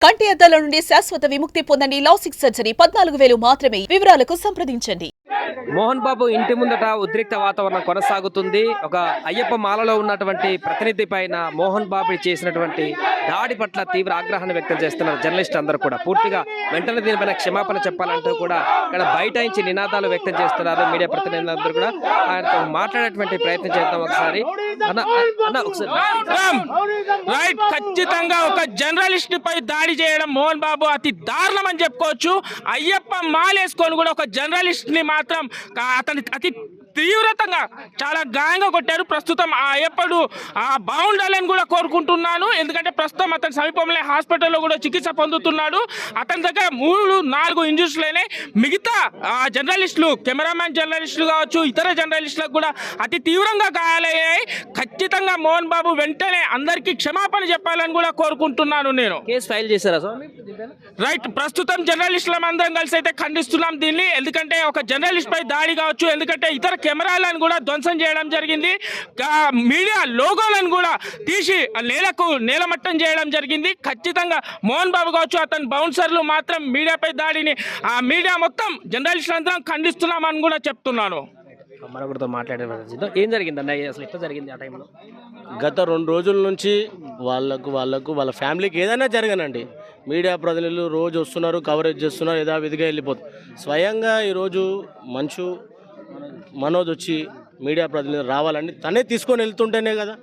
కంటి అద్దాల నుండి శాశ్వత విముక్తి పొందండి. లాసిక్ సర్జరీ 14,000 మాత్రమే. వివరాలకు సంప్రదించండి. మోహన్ బాబు ఇంటి ముందట ఉద్రిక్త వాతావరణం కొనసాగుతుంది. ఒక అయ్యప్ప మాలలో ఉన్నటువంటి ప్రతినిధి పైన మోహన్ బాబు చేసినటువంటి దాడి పట్ల తీవ్ర ఆగ్రహాన్ని వ్యక్తం చేస్తున్నారు జర్నలిస్ట్ అందరూ కూడా. పూర్తిగా వెంటనే దీనిపైన క్షమాపణ చెప్పాలంటూ కూడా ఇక్కడ బయటాయించి నినాదాలు వ్యక్తం చేస్తున్నారు మీడియా ప్రతినిధులందరూ కూడా. ఆయనతో మాట్లాడేటువంటి ప్రయత్నం చేద్దాం ఒకసారి. రైట్, ఖచ్చితంగా ఒక జర్నలిస్ట్ పై దాడి చేయడం మోహన్ బాబు అతి దారుణం అని చెప్పుకోవచ్చు. అయ్యప్ప మాలేసుకొని కూడా ఒక జర్నలిస్ట్ ని మాత్రం అతని అతి తీవ్రతంగా చాలా గాయంగా కొట్టారు. ప్రస్తుతం ఆ అయ్యప్పడు బాగుండాలని కూడా కోరుకుంటున్నాను. ఎందుకంటే ప్రస్తుతం అతని సమీపంలో హాస్పిటల్లో కూడా చికిత్స పొందుతున్నాడు. అతని దగ్గర 3-4 ఇంజురీస్లైనాయి. మిగతా జర్నలిస్టులు, కెమెరామ్యాన్ జర్నలిస్టులు కావచ్చు, ఇతర జర్నలిస్టులకు కూడా అతి తీవ్రంగా గాయాలయ్యాయి. ఖచ్చితంగా మోహన్ బాబు వెంటనే అందరికీ క్షమాపణ చెప్పాలని కూడా కోరుకుంటున్నాను నేను. కేసు ఫైల్ చేశారా స్వామి? రైట్, ప్రస్తుతం జర్నలిస్టులం అందరం కలిసి అయితే ఖండిస్తున్నాం దీన్ని. ఎందుకంటే ఒక జర్నలిస్ట్ పై దాడి కావచ్చు, ఎందుకంటే ఇతర కెమెరాలను కూడా ధ్వంసం చేయడం జరిగింది. మీడియా లోగోలను కూడా తీసి నేలమట్టం చేయడం జరిగింది. ఖచ్చితంగా మోహన్ బాబు కావచ్చు, అతని బౌన్సర్లు మాత్రం మీడియాపై దాడిని మీడియా మొత్తం జర్నలిస్టులు అందరం ఖండిస్తున్నామని కూడా చెప్తున్నాను. మరొకరితో మాట్లాడే ఏం జరిగిందండి అసలు, ఎట్లా జరిగింది ఆ టైంలో? గత 2 రోజుల నుంచి వాళ్ళకు వాళ్ళ ఫ్యామిలీకి ఏదైనా జరగనండి, మీడియా ప్రతినిధులు రోజు వస్తున్నారు, కవరేజ్ చేస్తున్నారు, యథావిధిగా వెళ్ళిపోతుంది. స్వయంగా ఈరోజు మనోజ్ వచ్చి మీడియా ప్రతినిధులు రావాలని తనే తీసుకొని వెళ్తుంటేనే కదా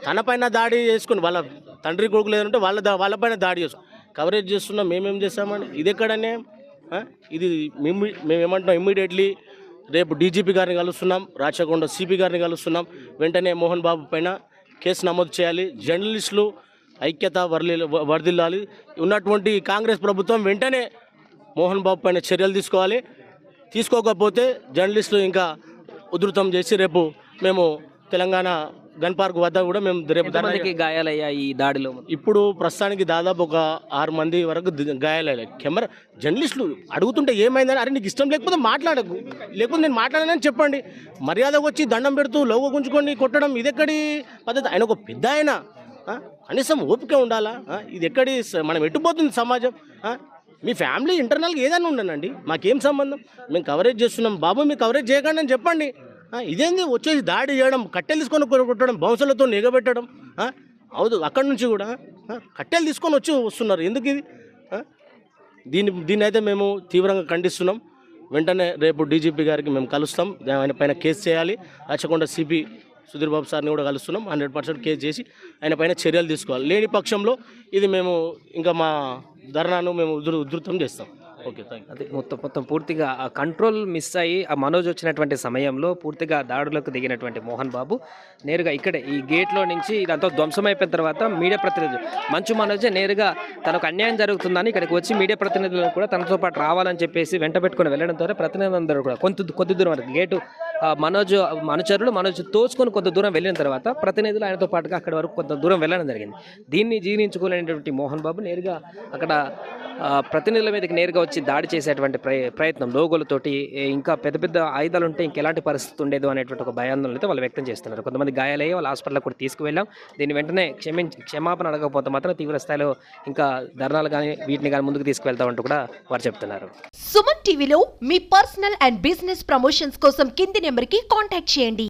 తన పైన దాడి చేసుకుని, వాళ్ళ తండ్రి కొడుకులు ఏదంటే వాళ్ళపైన దాడి చేసుకుని కవరేజ్ చేస్తున్నాం. మేమేం చేస్తామని ఇది ఎక్కడనే ఇది మేమేమంటున్నాం, ఇమ్మీడియట్లీ రేపు డీజీపీ గారిని కలుస్తున్నాం, రాచకొండ సిపి గారిని కలుస్తున్నాం. వెంటనే మోహన్ బాబు పైన కేసు నమోదు చేయాలి. జర్నలిస్టులు ఐక్యత వర్ధిల్లాలి. ఉన్నటువంటి కాంగ్రెస్ ప్రభుత్వం వెంటనే మోహన్ బాబు పైన చర్యలు తీసుకోవాలి. తీసుకోకపోతే జర్నలిస్టులు ఇంకా ఉధృతం చేసి రేపు మేము తెలంగాణ గన్ పార్క్ వద్ద కూడా మేము రేపు గాయాలయ్యాయి ఈ దాడిలో. ఇప్పుడు ప్రస్తుతానికి దాదాపు ఒక 6 మంది వరకు గాయాలయ్యాయి. జర్నలిస్టులు అడుగుతుంటే ఏమైందని, అరే నీకు ఇష్టం లేకపోతే మాట్లాడకు, లేకపోతే నేను మాట్లాడానని చెప్పండి. మర్యాదకు వచ్చి దండం పెడుతూ లోగో గుంజుకొని కొట్టడం ఇదెక్కడి పద్ధతి? ఆయన ఒక పెద్ద ఆయన, కనీసం ఓపిక ఉండాలా? ఇది ఎక్కడి, మనం ఎట్టుపోతుంది సమాజం? మీ ఫ్యామిలీ ఇంటర్నల్గా ఏదైనా ఉండనండి, మాకేం సంబంధం? మేము కవరేజ్ చేస్తున్నాం బాబు, మీరు కవరేజ్ చేయకండి అని చెప్పండి. ఇదేంది వచ్చేసి దాడి చేయడం, కట్టెలు తీసుకొని కొట్టడం, బౌన్సర్లతో నిగబెట్టడం. అవును, అక్కడి నుంచి కూడా కట్టెలు తీసుకొని వస్తున్నారు. ఎందుకు ఇది? దీన్ని అయితే మేము తీవ్రంగా ఖండిస్తున్నాం. వెంటనే రేపు డీజీపీ గారికి మేము కలుస్తాం, ఆయన పైన కేసు చేయాలి. రాచకొండ సిపి సుధీర్ బాబు సార్ని కూడా కలుస్తున్నాం. 100% కేసు చేసి ఆయన పైన చర్యలు తీసుకోవాలి. లేని పక్షంలో ఇది మేము ఇంకా మా ధర్నాను మేము ఉధృతం చేస్తాం. Okay, thank you. అదే మొత్తం పూర్తిగా ఆ కంట్రోల్ మిస్ అయ్యి ఆ మనోజ్ వచ్చినటువంటి సమయంలో పూర్తిగా దాడులకు దిగినటువంటి మోహన్ బాబు నేరుగా ఇక్కడే ఈ గేట్లో నుంచి ఇదంతా ధ్వంసం అయిపోయిన తర్వాత మీడియా ప్రతినిధులు మంచు మనోజే నేరుగా తనకు అన్యాయం జరుగుతుందని ఇక్కడికి వచ్చి మీడియా ప్రతినిధులు కూడా తనతో పాటు రావాలని చెప్పేసి వెంట పెట్టుకుని వెళ్ళడం ద్వారా ప్రతినిధులందరూ కూడా కొద్ది దూరం వరకు గేటు మనోజ్ తోచుకొని కొంత దూరం వెళ్ళిన తర్వాత ప్రతినిధులు ఆయనతో పాటుగా అక్కడి వరకు కొంత దూరం వెళ్ళడం జరిగింది. దీన్ని జీర్ణించుకోలేనటువంటి మోహన్ బాబు నేరుగా అక్కడ ప్రతినిధుల మీదకి నేరుగా వచ్చి దాడి చేసేటువంటి ప్రయత్నం, లోగోలతోటి ఇంకా పెద్ద ఆయుధాలు ఉంటే ఇంకెలాంటి పరిస్థితి ఉండేది అనేటువంటి ఒక భయాందోళన అయితే వాళ్ళు వ్యక్తం చేస్తున్నారు. కొంతమంది గాయాలయ్యి వాళ్ళ హాస్పిటల్కి కూడా తీసుకువెళ్ళాం. దీన్ని వెంటనే క్షమాపణ అడగకపోతే మాత్రం తీవ్ర స్థాయిలో ఇంకా ధర్నాలు కానీ వీటిని కానీ ముందుకు తీసుకువెళ్తామంటూ కూడా వారు చెప్తున్నారు. సుమన్ టీవీలో మీ పర్సనల్ అండ్ బిజినెస్ ప్రమోషన్స్ కోసం కింది నెంబర్కి కాంటాక్ట్ చేయండి.